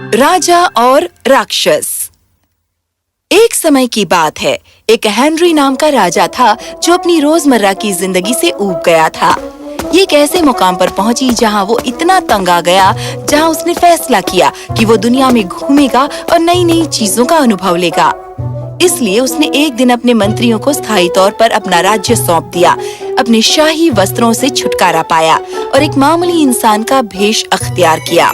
राजा और राक्षस। एक समय की बात है, एक हेनरी नाम का राजा था जो अपनी रोजमर्रा की जिंदगी से ऊब गया था। ये एक ऐसे मुकाम पर पहुंची जहां वो इतना तंग आ गया, जहां उसने फैसला किया कि वो दुनिया में घूमेगा और नई नई चीजों का अनुभव लेगा। इसलिए उसने एक दिन अपने मंत्रियों को स्थायी तौर पर अपना राज्य सौंप दिया, अपने शाही वस्त्रों से छुटकारा पाया और एक मामूली इंसान का भेष अख्तियार किया।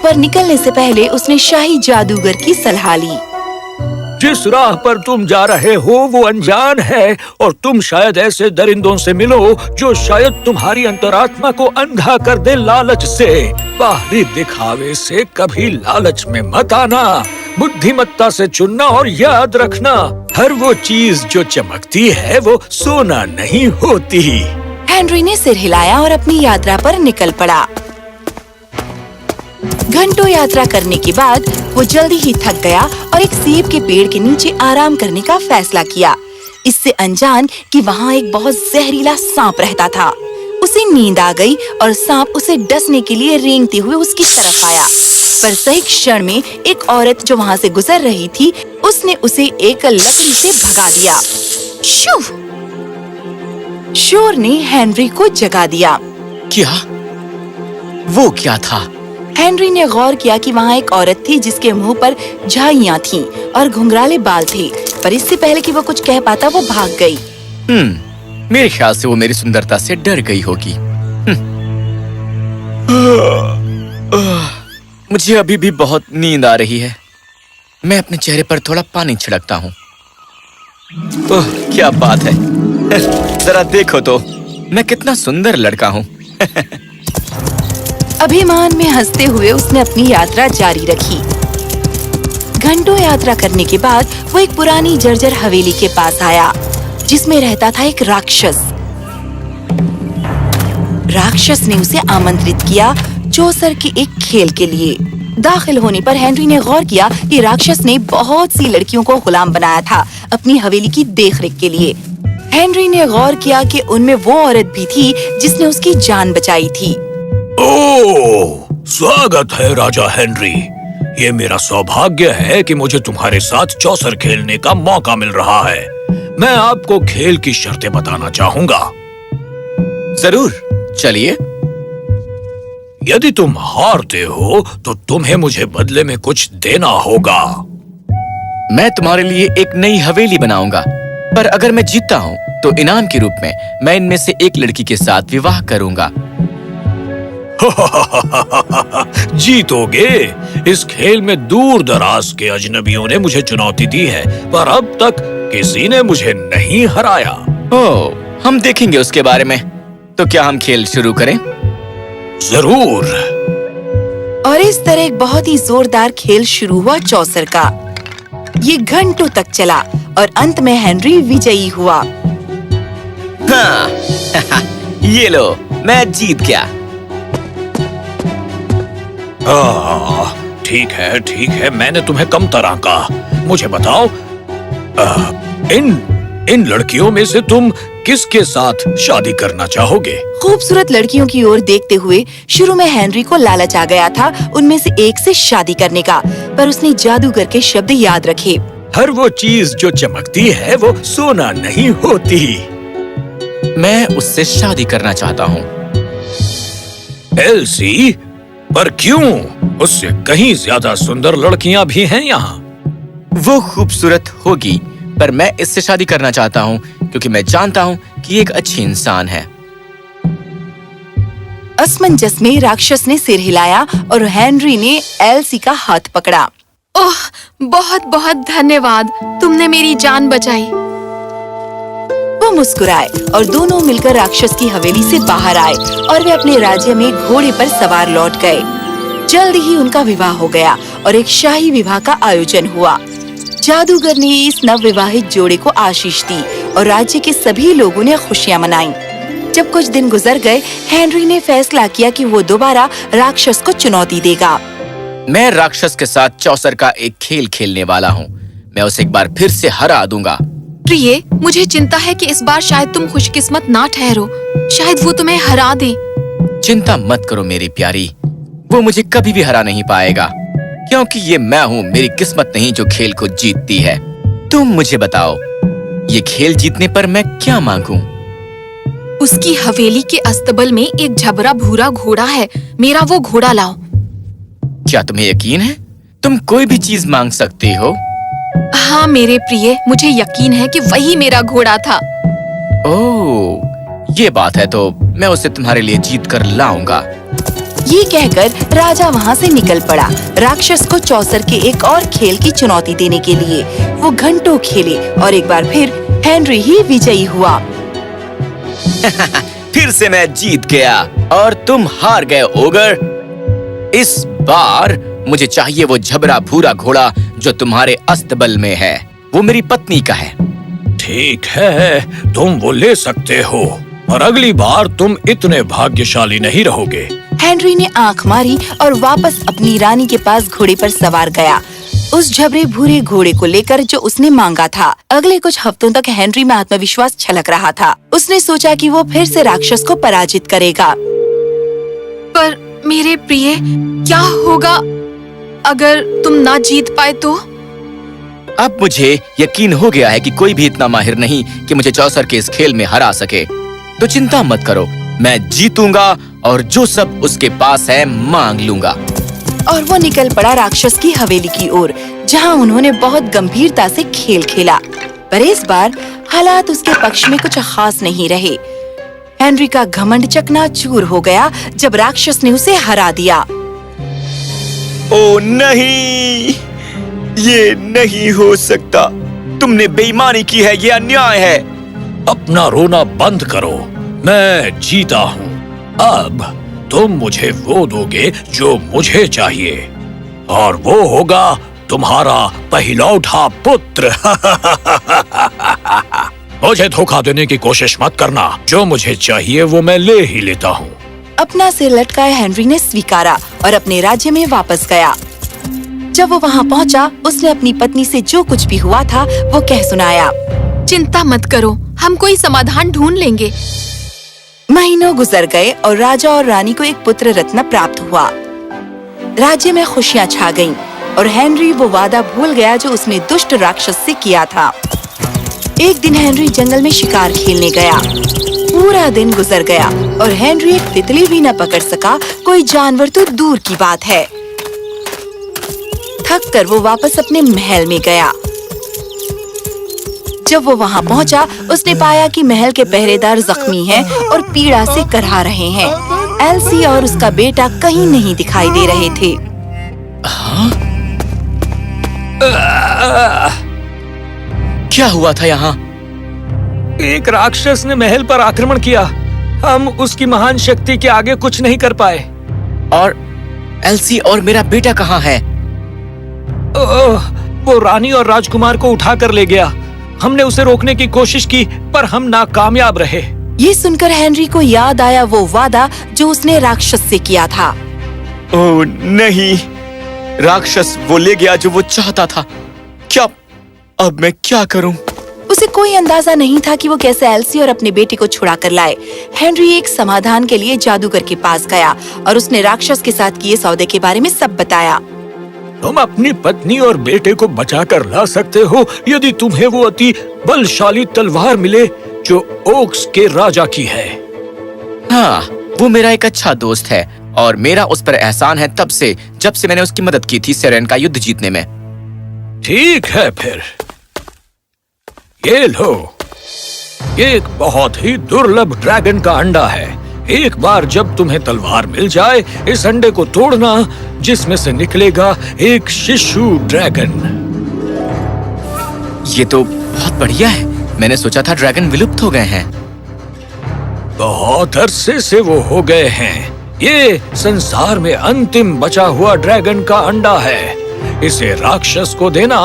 पर निकलने से पहले उसने शाही जादूगर की सलाह ली। जिस राह पर तुम जा रहे हो वो अनजान है और तुम शायद ऐसे दरिंदों से मिलो जो शायद तुम्हारी अंतरात्मा को अंधा कर दे लालच से। बाहरी दिखावे से कभी लालच में मत आना, बुद्धिमत्ता से चुनना और याद रखना, हर वो चीज जो चमकती है वो सोना नहीं होती। हेनरी ने सिर हिलाया और अपनी यात्रा पर निकल पड़ा। घंटों यात्रा करने के बाद वो जल्दी ही थक गया और एक सेब के पेड़ के नीचे आराम करने का फैसला किया, इससे अनजान कि वहाँ एक बहुत जहरीला सांप रहता था। उसे नींद आ गई और सांप उसे डसने के लिए रेंगते हुए उसकी तरफ आया। पर सही क्षण में एक औरत जो वहाँ से गुजर रही थी, उसने उसे एक लकड़ी से भगा दिया। शू! शोर ने हेनरी को जगा दिया। क्या? वो क्या था? हेनरी ने गौर किया कि वहाँ एक औरत थी जिसके मुंह पर झाइयाँ थीं और घुंघराले बाल थे, पर इससे पहले कि वो कुछ कह पाता वो भाग गई। मेरे ख्याल से वो मेरी सुंदरता से डर गई होगी। मुझे अभी भी बहुत नींद आ रही है। मैं अपने चेहरे पर थोड़ा पानी छिड़कता हूँ। ओह, क्या बात है। जरा देखो तो, मैं कितना सुंदर लड़का हूँ। अभिमान में हंसते हुए उसने अपनी यात्रा जारी रखी। घंटों यात्रा करने के बाद वो एक पुरानी जर्जर हवेली के पास आया, जिसमें रहता था एक राक्षस। राक्षस ने उसे आमंत्रित किया चौसर के एक खेल के लिए। दाखिल होने पर हेनरी ने गौर किया कि राक्षस ने बहुत सी लड़कियों को गुलाम बनाया था अपनी हवेली की देखरेख के लिए। हेनरी ने गौर किया कि उनमें वो औरत भी थी जिसने उसकी जान बचाई थी। ओह, स्वागत है राजा हेनरी। ये मेरा सौभाग्य है कि मुझे तुम्हारे साथ चौसर खेलने का मौका मिल रहा है। मैं आपको खेल की शर्तें बताना चाहूंगा। जरूर, चलिए। यदि तुम हारते हो तो तुम्हें मुझे बदले में कुछ देना होगा। मैं तुम्हारे लिए एक नई हवेली बनाऊंगा, पर अगर मैं जीतता हूँ तो इनाम के रूप में मैं इनमें से एक लड़की के साथ विवाह करूंगा। जीतोगे? इस खेल में दूर दराज के अजनबियों ने मुझे चुनौती दी है, पर अब तक किसी ने मुझे नहीं हराया। ओह, हम देखेंगे उसके बारे में। तो क्या हम खेल शुरू करें? जरूर। और इस तरह एक बहुत ही जोरदार खेल शुरू हुआ चौसर का। ये घंटों तक चला और अंत में हेनरी विजयी हुआ। हाँ, ये लो, मैं जीत गया। ठीक है, मैंने तुम्हें कम तरह का। मुझे बताओ, इन लड़कियों में से तुम किसके साथ शादी करना चाहोगे? खूबसूरत लड़कियों की ओर देखते हुए शुरू में हेनरी को लालच आ गया था उनमें से एक से शादी करने का, पर उसने जादूगर के शब्द याद रखे। हर वो चीज जो चमकती है वो सोना नहीं होती। मैं उससे शादी करना चाहता हूँ। एल्सी, पर क्यों? उससे कहीं ज्यादा सुंदर लड़कियां भी हैं यहाँ। वो खूबसूरत होगी, पर मैं इससे शादी करना चाहता हूँ क्योंकि मैं जानता हूँ कि ये एक अच्छी इंसान है। असमंजस में राक्षस ने सिर हिलाया और हेनरी ने एल्सी का हाथ पकड़ा। ओह, बहुत बहुत धन्यवाद, तुमने मेरी जान बचाई। वो मुस्कुराए और दोनों मिलकर राक्षस की हवेली से बाहर आए और वे अपने राज्य में घोड़े पर सवार लौट गए। जल्द ही उनका विवाह हो गया और एक शाही विवाह का आयोजन हुआ। जादूगर ने इस नवविवाहित जोड़े को आशीष दी और राज्य के सभी लोगों ने खुशियां मनाई। जब कुछ दिन गुजर गए, हेनरी ने फैसला किया कि वो दोबारा राक्षस को चुनौती देगा। मैं राक्षस के साथ चौसर का एक खेल खेलने वाला हूँ। मैं उसे एक बार फिर से हरा दूंगा। प्रिय, मुझे चिंता है कि इस बार शायद तुम खुशकिस्मत ना ठहरो। शायद वो तुम्हें हरा दे। चिंता मत करो मेरी प्यारी, वो मुझे कभी भी हरा नहीं पाएगा। क्योंकि ये मैं हूँ, मेरी किस्मत नहीं जो खेल को जीतती है। तुम मुझे बताओ, ये खेल जीतने पर मैं क्या मांगूं? उसकी हवेली के अस्तबल में एक झबरा भूरा घोड़ा है। मेरा वो घोड़ा लाओ। क्या तुम्हें यकीन है? तुम कोई भी चीज मांग सकती हो। हाँ मेरे प्रिय, मुझे यकीन है कि वही मेरा घोड़ा था। ओह, ये बात है तो मैं उसे तुम्हारे लिए जीत कर लाऊंगा। ये कहकर राजा वहाँ से निकल पड़ा, राक्षस को चौसर के एक और खेल की चुनौती देने के लिए। वो घंटों खेले और एक बार फिर हेनरी ही विजयी हुआ। फिर से मैं जीत गया और तुम हार गए ओगर। इस बार मुझे चाहिए वो झबरा भूरा घोड़ा जो तुम्हारे अस्तबल में है। वो मेरी पत्नी का है। ठीक है, तुम वो ले सकते हो, और अगली बार तुम इतने भाग्यशाली नहीं रहोगे। हेनरी ने आंख मारी और वापस अपनी रानी के पास घोड़े पर सवार गया, उस झबरे भूरे घोड़े को लेकर जो उसने मांगा था। अगले कुछ हफ्तों तक हेनरी में आत्मविश्वास छलक रहा था। उसने सोचा कि वो फिर से राक्षस को पराजित करेगा। पर मेरे प्रिय, क्या होगा अगर तुम ना जीत पाए तो? अब मुझे यकीन हो गया है कि कोई भी इतना माहिर नहीं कि मुझे चौसर के इस खेल में हरा सके। तो चिंता मत करो, मैं जीतूंगा और जो सब उसके पास है मांग लूंगा। और वो निकल पड़ा राक्षस की हवेली की ओर, जहाँ उन्होंने बहुत गंभीरता से खेल खेला। पर इस बार हालात उसके पक्ष में कुछ खास नहीं रहे। हेनरी का घमंड चकनाचूर हो गया जब राक्षस ने उसे हरा दिया। ओ नहीं, ये नहीं हो सकता। तुमने बेईमानी की है, ये अन्याय है। अपना रोना बंद करो, मैं जीता हूँ। अब तुम मुझे वो दोगे जो मुझे चाहिए, और वो होगा तुम्हारा पहिलौठा पुत्र। मुझे धोखा देने की कोशिश मत करना। जो मुझे चाहिए वो मैं ले ही लेता हूँ। अपना सिर लटकाए हेनरी ने स्वीकारा और अपने राज्य में वापस गया। जब वो वहाँ पहुँचा, उसने अपनी पत्नी से जो कुछ भी हुआ था वो कह सुनाया। चिंता मत करो, हम कोई समाधान ढूंढ लेंगे। महीनों गुजर गए और राजा और रानी को एक पुत्र रत्न प्राप्त हुआ। राज्य में खुशियाँ छा गईं और हेनरी वो वादा भूल गया जो उसने दुष्ट राक्षस से किया था। एक दिन हेनरी जंगल में शिकार खेलने गया। पूरा दिन गुजर गया और हेनरी एक तितली भी न पकड़ सका, कोई जानवर तो दूर की बात है। थक कर वो वापस अपने महल में गया। जब वो वहाँ पहुँचा, उसने पाया कि महल के पहरेदार जख्मी हैं और पीड़ा से करहा रहे हैं। एल्सी और उसका बेटा कहीं नहीं दिखाई दे रहे थे। क्या हुआ था यहाँ? एक राक्षस ने महल पर आक्रमण किया। हम उसकी महान शक्ति के आगे कुछ नहीं कर पाए। और एल्सी और मेरा बेटा कहाँ है? वो रानी और राजकुमार को उठा कर ले गया। हमने उसे रोकने की कोशिश की पर हम नाकामयाब रहे। ये सुनकर हेनरी को याद आया वो वादा जो उसने राक्षस से किया था। ओह नहीं, राक्षस वो ले गया जो वो चाहता था। क्या अब मैं क्या करूं? उसे कोई अंदाजा नहीं था कि वो कैसे एल्सी और अपने बेटे को छुड़ा कर लाए। हेनरी एक समाधान के लिए जादूगर के पास गया और उसने राक्षस के साथ किए सौदे के बारे में सब बताया। तुम अपनी पत्नी और बेटे को बचा कर ला सकते हो यदि तुम्हें वो अति बलशाली तलवार मिले जो ओक्स के राजा की है। हाँ, वो मेरा एक अच्छा दोस्त है और मेरा उस पर एहसान है तब से जब से मैंने उसकी मदद की थी सेरेन का युद्ध जीतने में। ठीक है फिर, ये लो, ये एक बहुत ही दुर्लभ ड्रैगन का अंडा है। एक बार जब तुम्हें तलवार मिल जाए, इस अंडे को तोड़ना जिसमें से निकलेगा एक शिशु ड्रैगन। ये तो बहुत बढ़िया है। मैंने सोचा था ड्रैगन विलुप्त हो गए हैं। बहुत अरसे से वो हो गए हैं। ये संसार में अंतिम बचा हुआ ड्रैगन का अंडा है। इसे राक्षस को देना,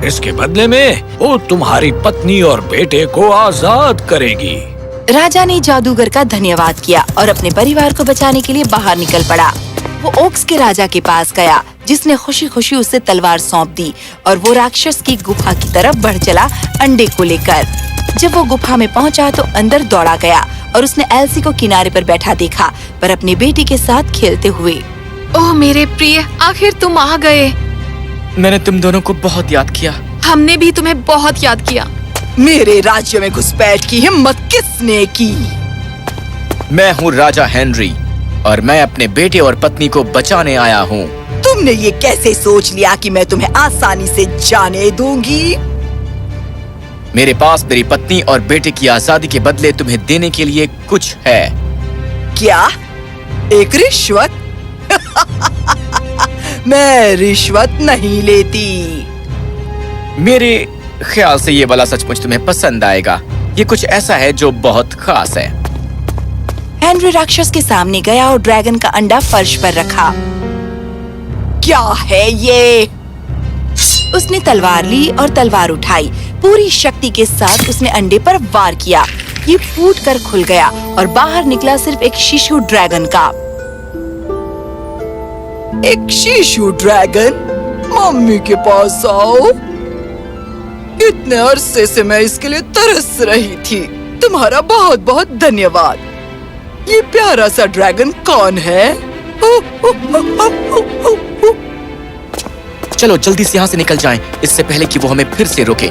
इसके बदले में वो तुम्हारी पत्नी और बेटे को आजाद करेगी। राजा ने जादूगर का धन्यवाद किया और अपने परिवार को बचाने के लिए बाहर निकल पड़ा। वो ओक्स के राजा के पास गया, जिसने खुशी खुशी उसे तलवार सौंप दी और वो राक्षस की गुफा की तरफ बढ़ चला अंडे को लेकर। जब वो गुफा में पहुंचा तो अंदर दौड़ा गया और उसने एल्सी को किनारे पर बैठा देखा, पर अपने बेटी के साथ खेलते हुए। ओह मेरे प्रिय, आखिर तुम आ गए। मैंने तुम दोनों को बहुत याद किया। हमने भी तुम्हें बहुत याद किया। मेरे राज्य में घुसपैठ की हिम्मत किसने की? मैं हूँ राजा हेनरी और मैं अपने बेटे और पत्नी को बचाने आया हूँ। तुमने ये कैसे सोच लिया कि मैं तुम्हें आसानी से जाने दूंगी? मेरे पास मेरी पत्नी और बेटे की आजादी के बदले तुम्हें देने के लिए कुछ है। क्या? एक रिश्वत? मैं रिश्वत नहीं लेती। मेरे ख्याल से ये वाला सचमुच तुम्हें पसंद आएगा। ये कुछ ऐसा है जो बहुत खास है। हेनरी राक्षस के सामने गया और ड्रैगन का अंडा फर्श पर रखा। क्या है ये? उसने तलवार ली और तलवार उठाई। पूरी शक्ति के साथ उसने अंडे पर वार किया। ये फूटकर खुल गया और बाहर निकला सिर्फ एक शिशु ड्रैगन का। एक शिशु ड्रैगन? मम्मी के पास आओ। इतने अरसे से मैं इसके लिए तरस रही थी। तुम्हारा बहुत बहुत धन्यवाद। ये प्यारा सा ड्रैगन कौन है? चलो जल्दी से यहाँ से निकल जाएं, इससे पहले कि वो हमें फिर से रोके।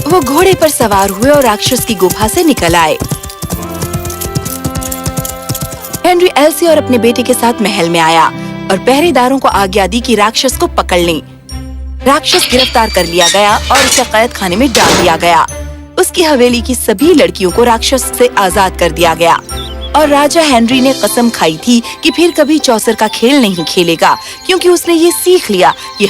वो घोड़े पर सवार हुए और राक्षस की गुफा से निकल आए। हेनरी एल्सी और अपने बेटे के साथ महल में आया और पहरेदारों को आज्ञा दी कि राक्षस को पकड़ लें। राक्षस गिरफ्तार कर लिया गया और उसे कैद खाने में डाल दिया गया। उसकी हवेली की सभी लड़कियों को राक्षस से आजाद कर दिया गया और राजा हेनरी ने कसम खाई थी कि फिर कभी चौसर का खेल नहीं खेलेगा, क्योंकि उसने ये सीख लिया कि